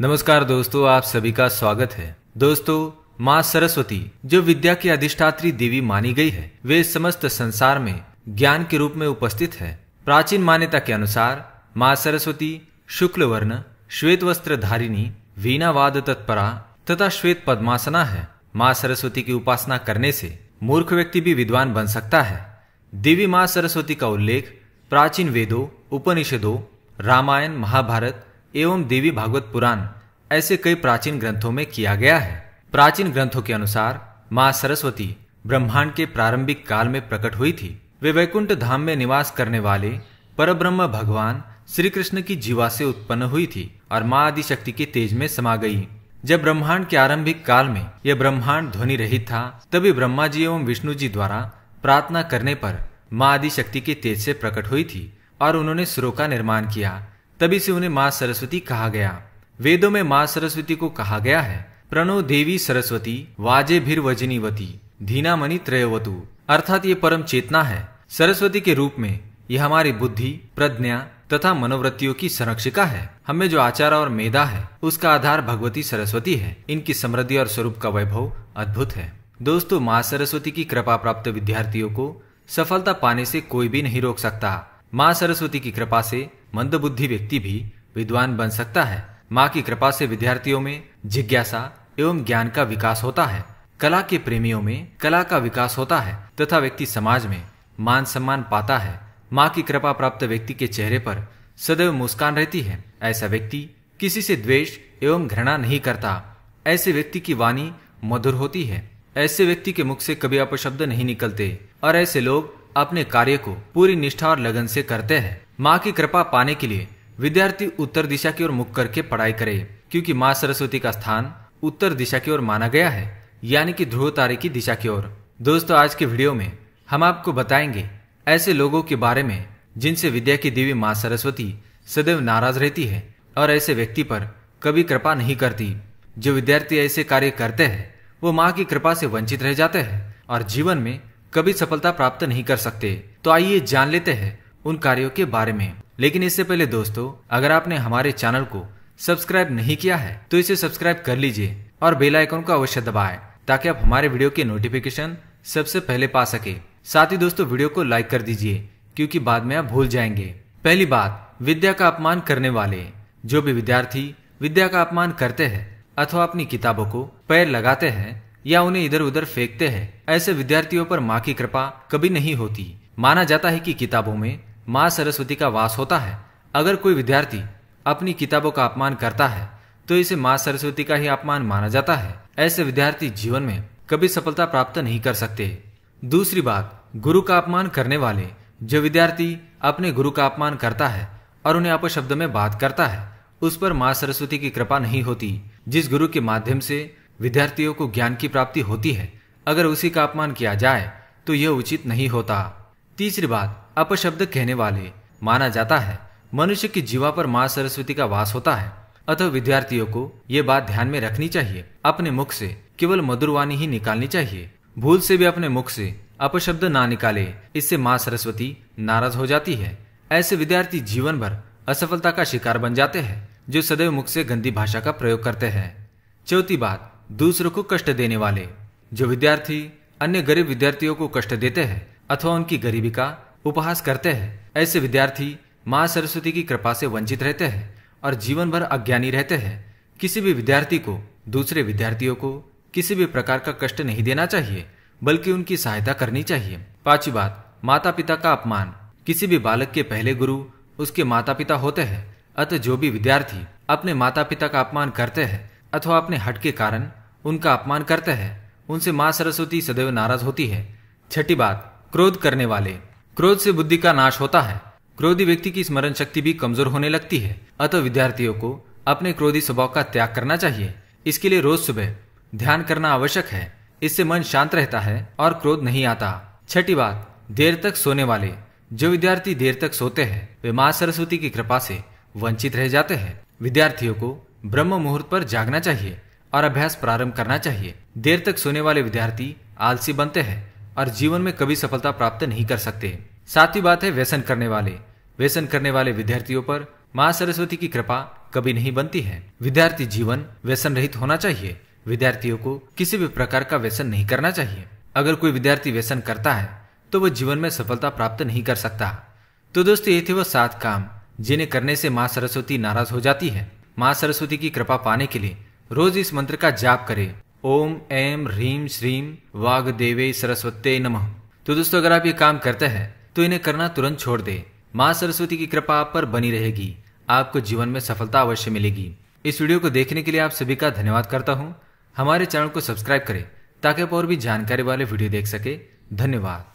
नमस्कार दोस्तों, आप सभी का स्वागत है। दोस्तों, माँ सरस्वती जो विद्या की अधिष्ठात्री देवी मानी गई है, वे समस्त संसार में ज्ञान के रूप में उपस्थित है। प्राचीन मान्यता के अनुसार माँ सरस्वती शुक्ल वर्ण, श्वेत वस्त्र धारिणी, वीणा वाद तत्परा तथा श्वेत पद्मासना है। माँ सरस्वती की उपासना करने से मूर्ख व्यक्ति भी विद्वान बन सकता है। देवी माँ सरस्वती का उल्लेख प्राचीन वेदों, उपनिषदों, रामायण, महाभारत एवं देवी भागवत पुराण ऐसे कई प्राचीन ग्रंथों में किया गया है। प्राचीन ग्रंथों के अनुसार माँ सरस्वती ब्रह्मांड के प्रारंभिक काल में प्रकट हुई थी। वे वैकुंठ धाम में निवास करने वाले परब्रह्म भगवान श्री कृष्ण की जीवा से उत्पन्न हुई थी और माँ आदि शक्ति के तेज में समा गई। जब ब्रह्मांड के आरंभिक काल में यह ब्रह्मांड ध्वनि रहित था, तभी ब्रह्मा जी एवं विष्णु जी द्वारा प्रार्थना करने पर माँ आदि शक्ति के तेज से प्रकट हुई थी और उन्होंने सुरों का निर्माण किया। तभी से उन्हें माँ सरस्वती कहा गया। वेदों में माँ सरस्वती को कहा गया है प्रणो देवी सरस्वती वाजे भीर वजनीवती धीनामणि त्रयवतु, अर्थात ये परम चेतना है। सरस्वती के रूप में यह हमारी बुद्धि, प्रज्ञा तथा मनोवृत्तियों की संरक्षिका है। हमें जो आचार और मेधा है उसका आधार भगवती सरस्वती है। इनकी समृद्धि और स्वरूप का वैभव अद्भुत है। दोस्तों, माँ सरस्वती की कृपा प्राप्त विद्यार्थियों को सफलता पाने से कोई भी नहीं रोक सकता। माँ सरस्वती की कृपा से मंदबुद्धि व्यक्ति भी विद्वान बन सकता है। माँ की कृपा से विद्यार्थियों में जिज्ञासा एवं ज्ञान का विकास होता है। कला के प्रेमियों में कला का विकास होता है तथा व्यक्ति समाज में मान सम्मान पाता है। माँ की कृपा प्राप्त व्यक्ति के चेहरे पर सदैव मुस्कान रहती है। ऐसा व्यक्ति किसी से द्वेष एवं घृणा नहीं करता। ऐसे व्यक्ति की वाणी मधुर होती है। ऐसे व्यक्ति के मुख से कभी अपशब्द नहीं निकलते और ऐसे लोग अपने कार्य को पूरी निष्ठा और लगन से करते हैं। माँ की कृपा पाने के लिए विद्यार्थी उत्तर दिशा की ओर मुख करके पढ़ाई करे, क्योंकि माँ सरस्वती का स्थान उत्तर दिशा की ओर माना गया है, यानी कि ध्रुव तारे की दिशा की ओर। दोस्तों, आज के वीडियो में हम आपको बताएंगे ऐसे लोगों के बारे में जिनसे विद्या की देवी माँ सरस्वती सदैव नाराज रहती है और ऐसे व्यक्ति पर कभी कृपा नहीं करती। जो विद्यार्थी ऐसे कार्य करते हैं वो माँ की कृपा से वंचित रह जाते हैं और जीवन में कभी सफलता प्राप्त नहीं कर सकते। तो आइए जान लेते हैं उन कार्यों के बारे में। लेकिन इससे पहले दोस्तों, अगर आपने हमारे चैनल को सब्सक्राइब नहीं किया है तो इसे सब्सक्राइब कर लीजिए और बेल आइकन को अवश्य दबाएं, ताकि आप हमारे वीडियो के नोटिफिकेशन सबसे पहले पा सके। साथ ही दोस्तों, वीडियो को लाइक कर दीजिए, क्योंकि बाद में आप भूल जाएंगे। पहली बात, विद्या का अपमान करने वाले। जो भी विद्यार्थी विद्या का अपमान करते हैं अथवा अपनी किताबों को पैर लगाते हैं या उन्हें इधर उधर फेंकते हैं, ऐसे विद्यार्थियों पर माँ की कृपा कभी नहीं होती। माना जाता है कि किताबों में माँ सरस्वती का वास होता है। अगर कोई विद्यार्थी अपनी किताबों का अपमान करता है तो इसे माँ सरस्वती का ही अपमान माना जाता है। ऐसे विद्यार्थी जीवन में कभी सफलता प्राप्त नहीं कर सकते। दूसरी बात, गुरु का अपमान करने वाले। जो विद्यार्थी अपने गुरु का अपमान करता है और उन्हें अपशब्द में बात करता है, उस पर माँ सरस्वती की कृपा नहीं होती। जिस गुरु के माध्यम से विद्यार्थियों को ज्ञान की प्राप्ति होती है, अगर उसी का अपमान किया जाए तो यह उचित नहीं होता। तीसरी बात, अपशब्द कहने वाले। माना जाता है मनुष्य की जीवा पर माँ सरस्वती का वास होता है, अतः विद्यार्थियों को ये बात ध्यान में रखनी चाहिए। अपने मुख से केवल मधुर वाणी ही निकालनी चाहिए। भूल से भी अपने मुख से अपशब्द ना निकाले, इससे माँ सरस्वती नाराज हो जाती है। ऐसे विद्यार्थी जीवन भर असफलता का शिकार बन जाते हैं, जो सदैव मुख से गंदी भाषा का प्रयोग करते हैं। चौथी बात, दूसरों को कष्ट देने वाले। जो विद्यार्थी अन्य गरीब विद्यार्थियों को कष्ट देते हैं अथवा उनकी गरीबी का उपहास करते हैं, ऐसे विद्यार्थी माँ सरस्वती की कृपा से वंचित रहते हैं और जीवन भर अज्ञानी रहते हैं। किसी भी विद्यार्थी को दूसरे विद्यार्थियों को किसी भी प्रकार का कष्ट नहीं देना चाहिए, बल्कि उनकी सहायता करनी चाहिए। पांचवी बात, माता पिता का अपमान। किसी भी बालक के पहले गुरु उसके माता पिता होते हैं, अतः जो भी विद्यार्थी अपने माता पिता का अपमान करते हैं अथवा अपने हट के कारण उनका अपमान करते हैं, उनसे माँ सरस्वती सदैव नाराज होती है। छठी बात, क्रोध करने वाले। क्रोध से बुद्धि का नाश होता है। क्रोधी व्यक्ति की स्मरण शक्ति भी कमजोर होने लगती है, अतः विद्यार्थियों को अपने क्रोधी स्वभाव का त्याग करना चाहिए। इसके लिए रोज सुबह ध्यान करना आवश्यक है। इससे मन शांत रहता है और क्रोध नहीं आता। छठी बात, देर तक सोने वाले। जो विद्यार्थी देर तक सोते हैं वे माँ सरस्वती की कृपा से वंचित रह जाते हैं। विद्यार्थियों को ब्रह्म मुहूर्त पर जागना चाहिए और अभ्यास प्रारंभ करना चाहिए। देर तक सोने वाले विद्यार्थी आलसी बनते हैं और जीवन में कभी सफलता प्राप्त नहीं कर सकते। सातवीं बात है व्यसन करने वाले। व्यसन करने वाले विद्यार्थियों पर माँ सरस्वती की कृपा कभी नहीं बनती है। विद्यार्थी जीवन व्यसन रहित होना चाहिए। विद्यार्थियों को किसी भी प्रकार का व्यसन नहीं करना चाहिए। अगर कोई विद्यार्थी व्यसन करता है तो वह जीवन में सफलता प्राप्त नहीं कर सकता। तो दोस्तों, ये थे वो 7 काम जिन्हें करने से माँ सरस्वती नाराज हो जाती है। माँ सरस्वती की कृपा पाने के लिए रोज इस मंत्र का जाप करें। ओम ऐं ह्रीं श्रीं वाग्देवी सरस्वत्यै नमः। तो दोस्तों, अगर आप ये काम करते हैं तो इन्हें करना तुरंत छोड़ दे। माँ सरस्वती की कृपा आप पर बनी रहेगी। आपको जीवन में सफलता अवश्य मिलेगी। इस वीडियो को देखने के लिए आप सभी का धन्यवाद करता हूँ। हमारे चैनल को सब्सक्राइब करें ताकि आप और भी जानकारी वाले वीडियो देख सके। धन्यवाद।